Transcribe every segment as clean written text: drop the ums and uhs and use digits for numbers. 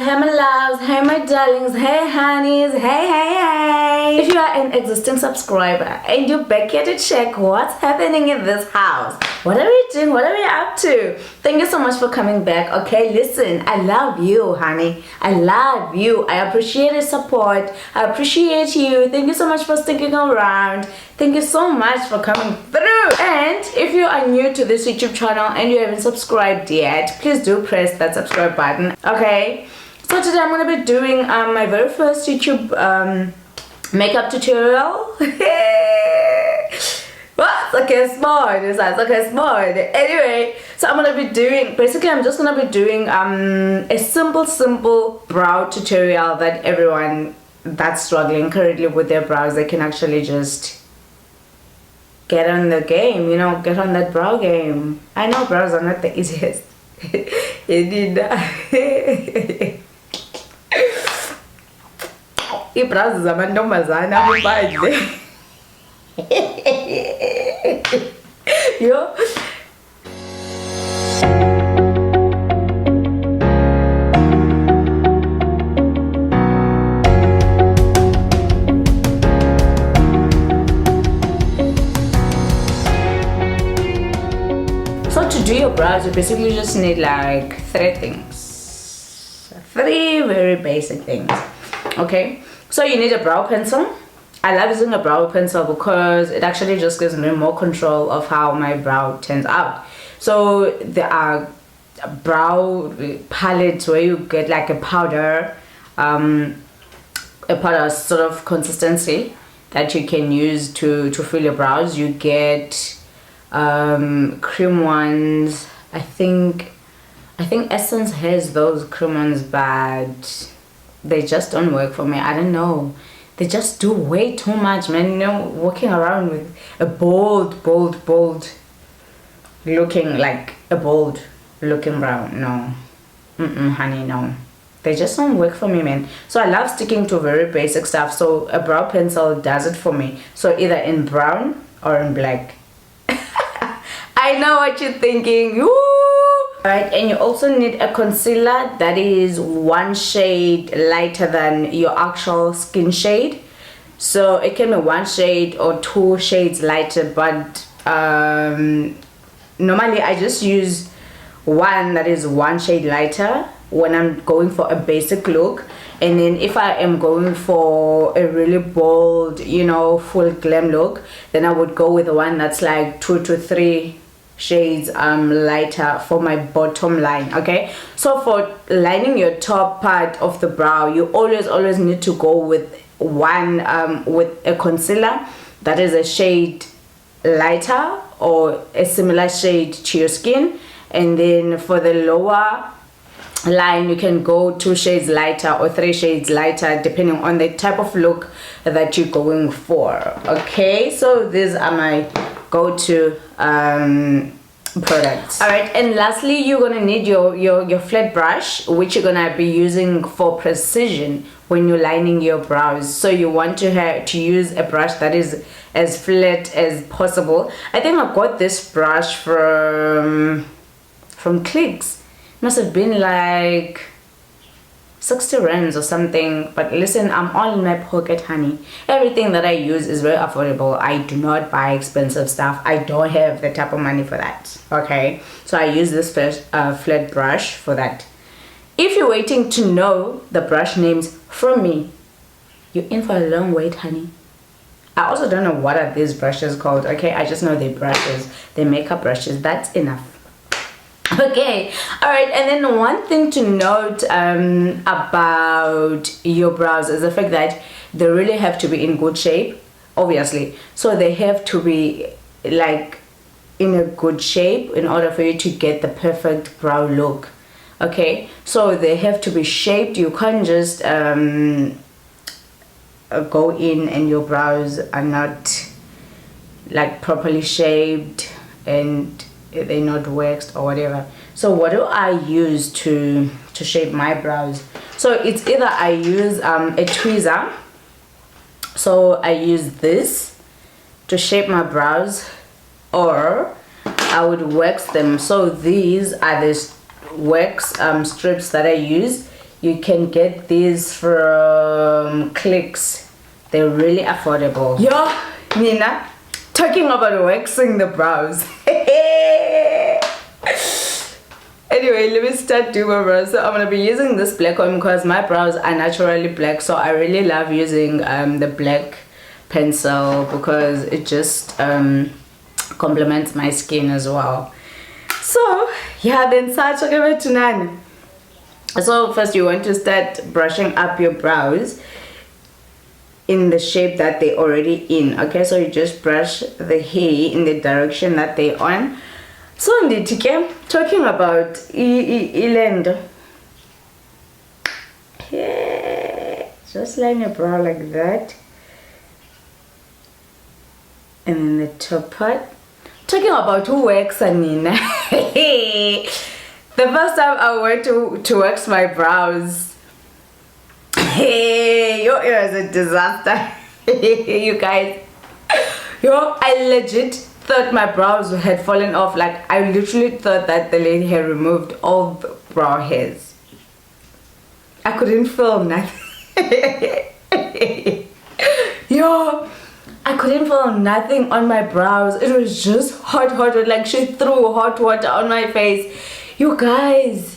hey my loves, hey my darlings, hey honeys, hey. If you are an existing subscriber and you're back here to check what's happening in this house, what are we doing, what are we up to? Thank you so much for coming back. Okay, listen, I love you, honey. I love you. I appreciate your support. I appreciate you. Thank you so much for sticking around. Thank you so much for coming through. And if you are new to this YouTube channel and you haven't subscribed yet, please do press that subscribe button. Okay, so today I'm going to be doing my very first YouTube makeup tutorial. What? Okay, smart. Okay, smart. Anyway, so I'm gonna be doing, basically I'm just gonna be doing a simple brow tutorial that everyone that's struggling currently with their brows, they can actually just get on the game, you know, get on that brow game. I know brows are not the easiest. Ibrows zamantombazana manje. Yo. So to do your brows, you basically just need like three very basic things. Okay, so you need a brow pencil. I love using a brow pencil because it actually just gives me more control of how my brow turns out. So there are brow palettes where you get like a powder sort of consistency that you can use to fill your brows. You get cream ones. I think Essence has those cream ones, but they just don't work for me. I don't know. They just do way too much, man. You know, walking around with a bold looking, like a bold looking brow. No. Honey, no. They just don't work for me, man. So I love sticking to very basic stuff. So a brow pencil does it for me. So either in brown or in black. I know what you're thinking. Woo! Alright, and you also need a concealer that is one shade lighter than your actual skin shade. So it can be one shade or two shades lighter, but normally I just use one that is one shade lighter when I'm going for a basic look. And then if I am going for a really bold, you know, full glam look, then I would go with one that's like 2 to 3 shades lighter for my bottom line. Okay, so for lining your top part of the brow, you always need to go with one with a concealer that is a shade lighter or a similar shade to your skin. And then for the lower line, you can go 2 shades lighter or 3 shades lighter depending on the type of look that you're going for. Okay, so these are my go-to products. All right, and lastly, you're gonna need your flat brush, which you're gonna be using for precision when you're lining your brows. So you want to use a brush that is as flat as possible. I think I got this brush from Clicks. Must have been like 60 rands or something, but listen, I'm all in my pocket, honey. Everything that I use is very affordable. I do not buy expensive stuff. I don't have the type of money for that. Okay, so I use this flat brush for that. If you're waiting to know the brush names from me, you're in for a long wait, honey. I also don't know what are these brushes called. Okay, I just know they're brushes, they're makeup brushes. That's enough. Okay, all right, and then one thing to note about your brows is the fact that they really have to be in good shape, obviously. So they have to be like in a good shape in order for you to get the perfect brow look. Okay, so they have to be shaped. You can't just go in and your brows are not like properly shaped and they're not waxed or whatever. So what do I use to shape my brows? So it's either I use a tweezer. So I use this to shape my brows, or I would wax them. So these are the wax strips that I use. You can get these from Clicks. They're really affordable. Yo, Nina, talking about waxing the brows. Anyway, let me start doing my brows. So I'm gonna be using this black one because my brows are naturally black, so I really love using the black pencil because it just complements my skin as well. So yeah, then start talking about tonight. So first you want to start brushing up your brows in the shape that they're already in. Okay, so you just brush the hair in the direction that they're on. So indeed, talking about Eland, just line your brow like that, and then the top part. Talking about who works, Nina. The first time I went to wax my brows, it was a disaster. You guys, I legit thought my brows had fallen off. Like, I literally thought that the lady had removed all the brow hairs. I couldn't feel nothing. I couldn't feel nothing on my brows. It was just hot, like she threw hot water on my face. You guys,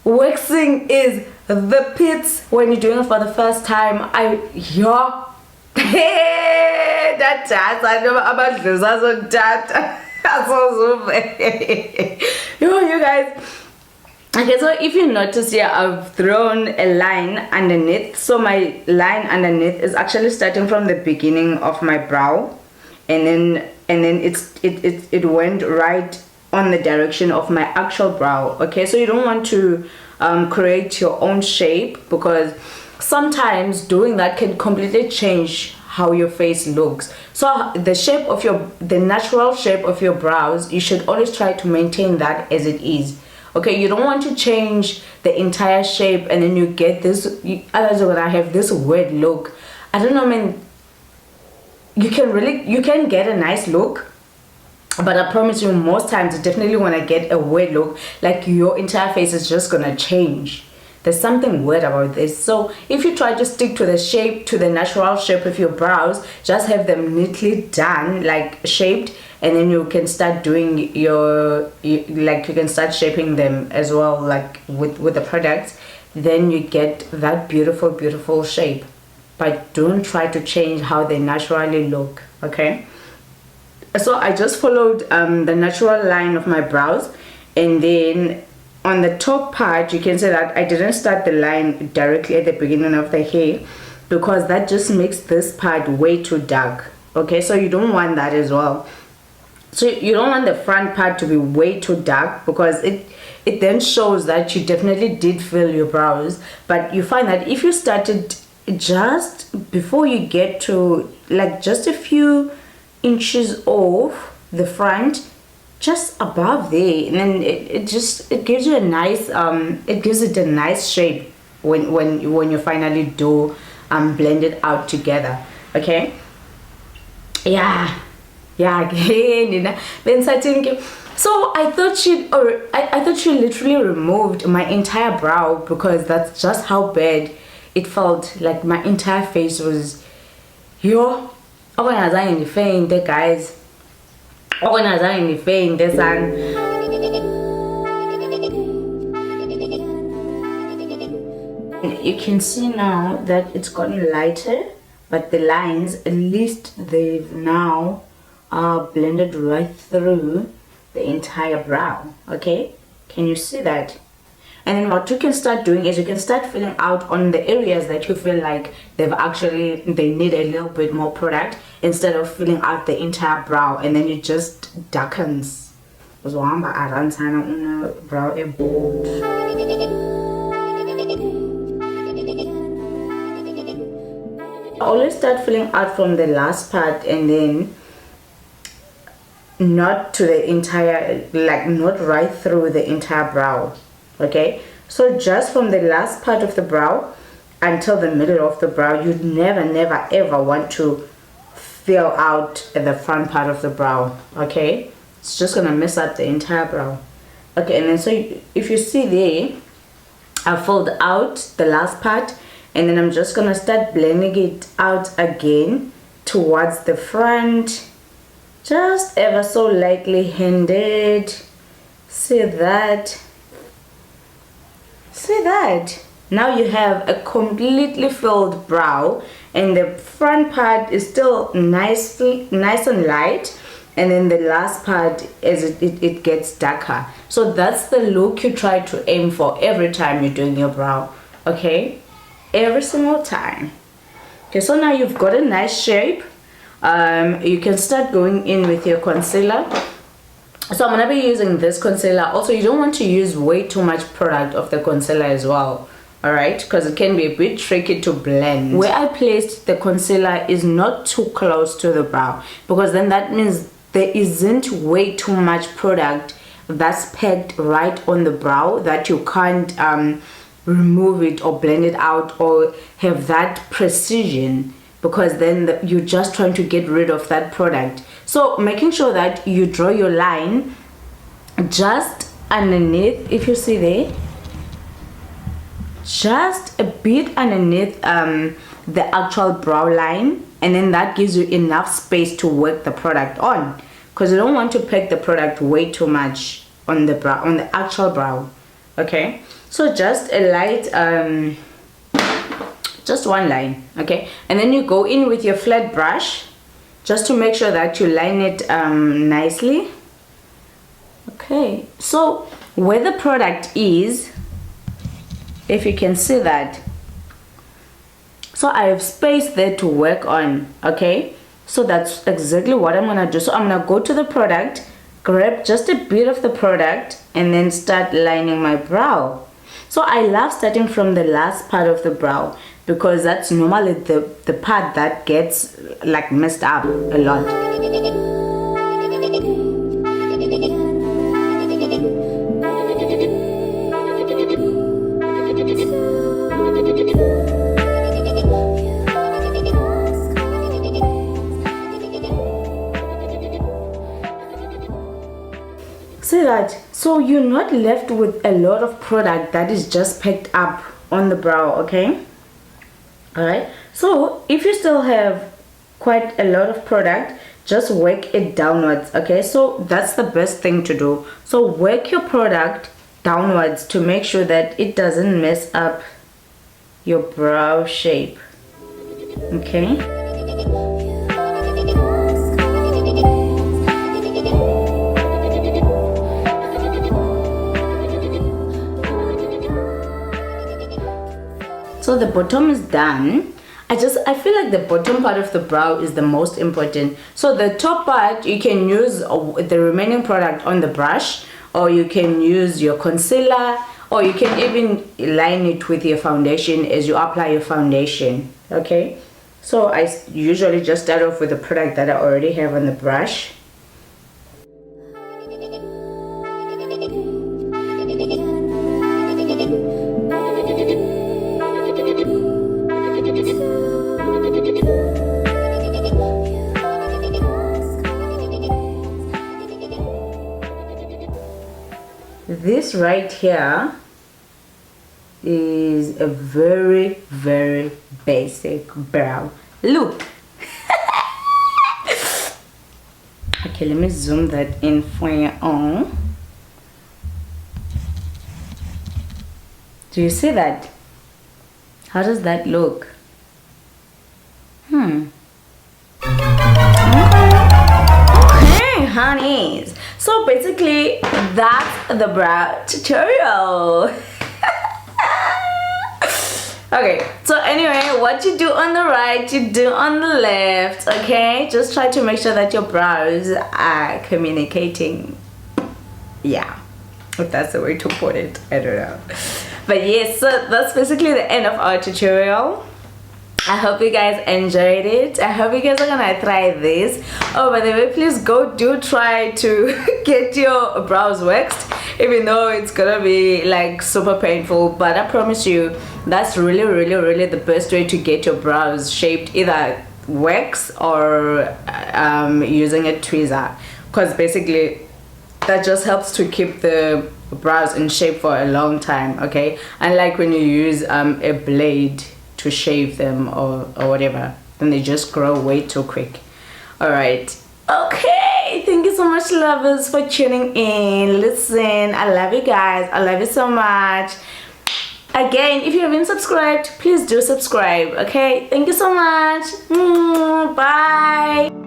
waxing is the pits when you're doing it for the first time. That I know about this. You guys. Okay, so if you notice here, I've thrown a line underneath. So my line underneath is actually starting from the beginning of my brow, and then it went right on the direction of my actual brow. Okay, so you don't want to create your own shape, because sometimes doing that can completely change how your face looks. So the natural shape of your brows, you should always try to maintain that as it is. Okay, you don't want to change the entire shape and then you get this, otherwise you're gonna have this weird look. I don't know, I mean, you can get a nice look, but I promise you, most times you definitely want to get a weird look, like your entire face is just gonna change. There's something weird about this. So if you try to stick to the shape, to the natural shape of your brows, just have them neatly done, like shaped, and then you can start doing you can start shaping them as well, like with the products. Then you get that beautiful shape. But don't try to change how they naturally look. Okay, so I just followed the natural line of my brows, and then on the top part you can see that I didn't start the line directly at the beginning of the hair, because that just makes this part way too dark. Okay, so you don't want that as well. So you don't want the front part to be way too dark, because it then shows that you definitely did fill your brows. But you find that if you started just before you get to, like, just a few inches off the front, just above there, and then it gives you a nice it gives it a nice shape when you finally do blend it out together. Okay, yeah, again. Then so I thought she literally removed my entire brow, because that's just how bad it felt. Like my entire face was guys. You can see now that it's gotten lighter, but the lines, at least they've now blended right through the entire brow. Okay, can you see that? And then what you can start doing is you can start filling out on the areas that you feel like they need a little bit more product, instead of filling out the entire brow, and then it just darkens. Brow bold. Always start filling out from the last part, and then not to the entire, like not right through the entire brow. Okay, so just from the last part of the brow until the middle of the brow. You'd never ever want to fill out the front part of the brow. Okay, it's just gonna mess up the entire brow. Okay, and then so if you see there, I filled out the last part, and then I'm just gonna start blending it out again towards the front, just ever so lightly handed. See that? See that? Now you have a completely filled brow, and the front part is still nice and light, and then the last part as it gets darker. So that's the look you try to aim for every time you're doing your brow, okay? Every single time. Okay, so now you've got a nice shape. You can start going in with your concealer. So I'm gonna be using this concealer. Also, you don't want to use way too much product of the concealer as well, all right, because it can be a bit tricky to blend. Where I placed the concealer is not too close to the brow, because then that means there isn't way too much product that's packed right on the brow that you can't remove it or blend it out or have that precision, because then you're just trying to get rid of that product. So making sure that you draw your line just underneath, if you see there, just a bit underneath the actual brow line, and then that gives you enough space to work the product on, because you don't want to pack the product way too much on the brow, on the actual brow. Okay, so just a light just one line, okay, and then you go in with your flat brush just to make sure that you line it nicely. Okay, so where the product is, if you can see that, so I have space there to work on. Okay, so that's exactly what I'm gonna do. So I'm gonna go to the product, grab just a bit of the product, and then start lining my brow. So I love starting from the last part of the brow, because that's normally the part that gets like messed up a lot. See that? So you're not left with a lot of product that is just packed up on the brow, okay? Alright, so if you still have quite a lot of product, just work it downwards, okay? So that's the best thing to do. So work your product downwards to make sure that it doesn't mess up your brow shape, okay? So the bottom is done. I feel like the bottom part of the brow is the most important. So the top part, you can use the remaining product on the brush, or you can use your concealer, or you can even line it with your foundation as you apply your foundation, okay? So I usually just start off with the product that I already have on the brush. This right here is a very, very basic brow look. Okay, let me zoom that in for you all. Do you see that? How does that look? Okay, honeys. So basically, that's the brow tutorial. Okay, so anyway, what you do on the right, you do on the left, okay? Just try to make sure that your brows are communicating. Yeah, if that's the way to put it, I don't know. But yes, so that's basically the end of our tutorial. I hope you guys enjoyed it. I hope you guys are gonna try this. Oh, by the way, please do try to get your brows waxed, even though it's gonna be like super painful. But I promise you, that's really the best way to get your brows shaped, either wax or using a tweezer, because basically that just helps to keep the brows in shape for a long time, okay? Unlike when you use a blade to shave them or whatever, then they just grow way too quick. All right, okay, thank you so much, lovers, for tuning in. Listen, I love you guys. I love you so much. Again, if you haven't subscribed, please do subscribe, okay? Thank you so much. Bye.